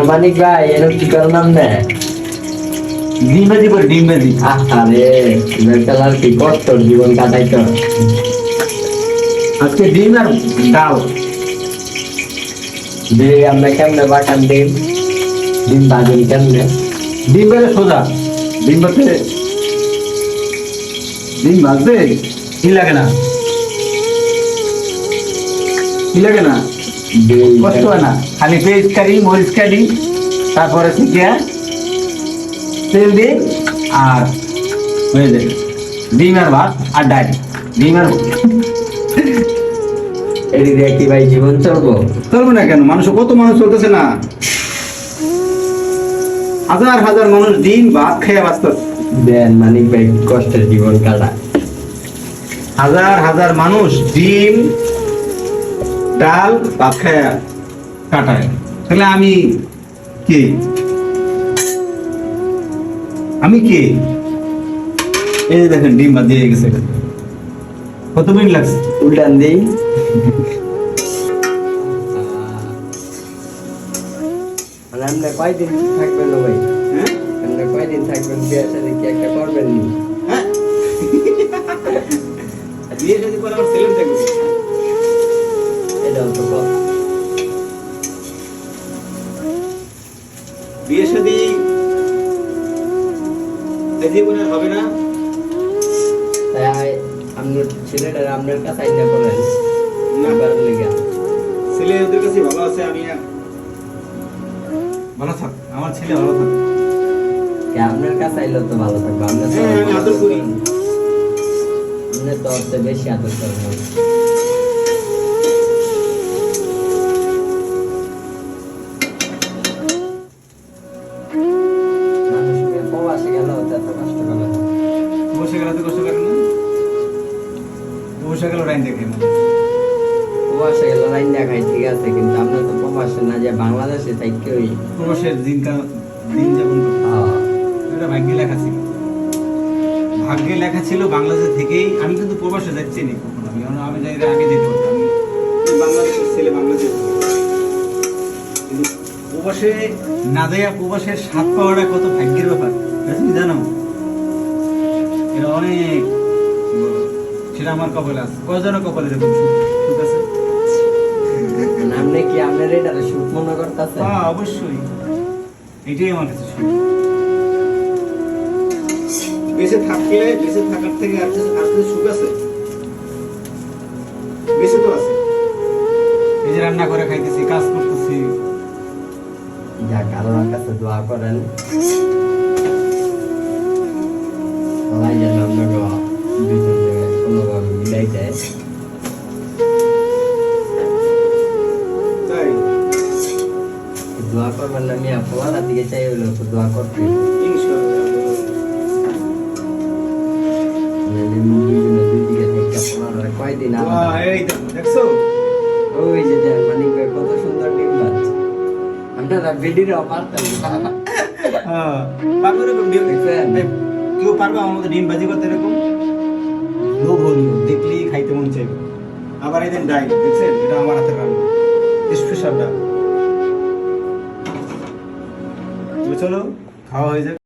মানিক ভাই এরকম কি করার নাম নেয়? ডিম ভাজি করে ডিম ভাজি। আরে বেচালার কি কষ্ট জীবন কাটাইতো। আজকে ডিম আর ডাল। যে আমরা কেমনে বাটান ডিম, ডিম ভাজুন কেমনে? ডিম ভাজা সোজা। ডিম ভাজতে ডিম ভাজতে কি লাগে না, কি লাগে না, কষ্ট হয় না। খালি পেঁয়াজ কাটি, মরিচ কাটি, তারপরে থেকে তেল দিই আর হয়ে যায় ডিম আর ভাত আর ডাল। ডিম আর এটি দিয়ে কি ভাই জীবন চলবো? চলবে না কেন? মানুষ কত মানুষ চলতেছে না, হাজার হাজার মানুষ ডিম ভাত খেয়ে বাঁচতেছে। দেন মানিক ভাই কষ্টের জীবন কাটা। হাজার হাজার মানুষ ডিম ডাল ভাত খেয়ে কাটায়, তাহলে আমি কে? আমি কে? এই যে দেখেন ডিম ভাত দিয়ে গেছে, কত মিনিট লাগছে? উল্টান দিই। মানে আপনি কয়দিন থাকবেন না ভাই? হ্যাঁ আপনি কয়দিন থাকবেন? বিয়ে শাদী কি একটা করবেন নি? হ্যাঁ বিয়ে শাদী করে আমার ছেলে দেখবে, এটাও তো কথা। বিয়ে শাদী এই জীবনে হবে না। তাই আপনার ছেলেটা আপনার কাছে আইনা করেন না। করার লেগে। ছেলে ওদের কাছে ভালো আছে, আমি ভালো থাক, আমার ছেলে ভালো থাক। আপনার কাছে আইলে তো ভালো থাকবে। আপনি তো হ্যাঁ, আমি আদর করি। আপনি তো ওর চেয়ে বেশি আদর করেন। মানুষ মেয়ে প্রবাসে গেলেও তো এত কষ্ট করে না। বসে গেলে তো কষ্ট করে না, বসে গেল রাইন দেখে না। প্রবাসে গেলে রান্না খাই ঠিক আছে, কিন্তু আমরা তো প্রবাসে না যে বাংলাদেশে থাকি ওই প্রবাসের দিন যাপন করতে এটা ভাগ্যে লেখা ছিল, ভাগ্যে লেখা ছিল বাংলাদেশে থেকেই। আমি কিন্তু প্রবাসে যাচ্ছি না কখনো, আমি যাই আগে যেতে পারতাম, আমি বাংলাদেশের ছেলে বাংলাদেশে যেতে পারতাম। কিন্তু প্রবাসে না যাইয়া প্রবাসের স্বাদ পাওয়াটা কত ভাগ্যের ব্যাপার তুমি জানো? এটা অনেক বড়। সেটা আমার কপালে আছে, কয়জনের কপালে এরকম সুখ আছে? মানে আপনি কি আপনার এটারে সুখ মনে করতেছেন? হ্যাঁ অবশ্যই, এটাই আমার কাছে সুখ। বেঁচে থাকলে, বেঁচে থাকার থেকে আর কিছু সুখ আছে? বেঁচে তো আছে, এই যে রান্না করে খাইতেছি, কাজ করতেছি। যাক আল্লাহর কাছে দোয়া করেন সবাই যেন আপনাকে দুজন জায়গায় কোনোভাবে মিলাই দেয়। তাই দোয়া করবেন না মিয়া, পোলার দিকে চাই হইলো তো দোয়া করতে। ইনশাআল্লাহ দুজনে দুই দিকে থেকে পোলার কয়দিন আলাদা। এই দেখছো? ওই যে দেন মানিক ভাই কত সুন্দর ডিম পাচ্ছে। আপনারা বেডিরাও পারতেন না। হ্যাঁ পারবো এরকম ডিম কেউ পারবে আমার মতো ডিম ভাজি করতে এরকম? লোভনীয়, দেখলেই খাইতে মন চাইবে। আবার এই দিন ডাই দেখছেন, এটা আমার হাতের রান্না, স্পেশাল ডাল। চলো খাওয়া হয়ে যাবে।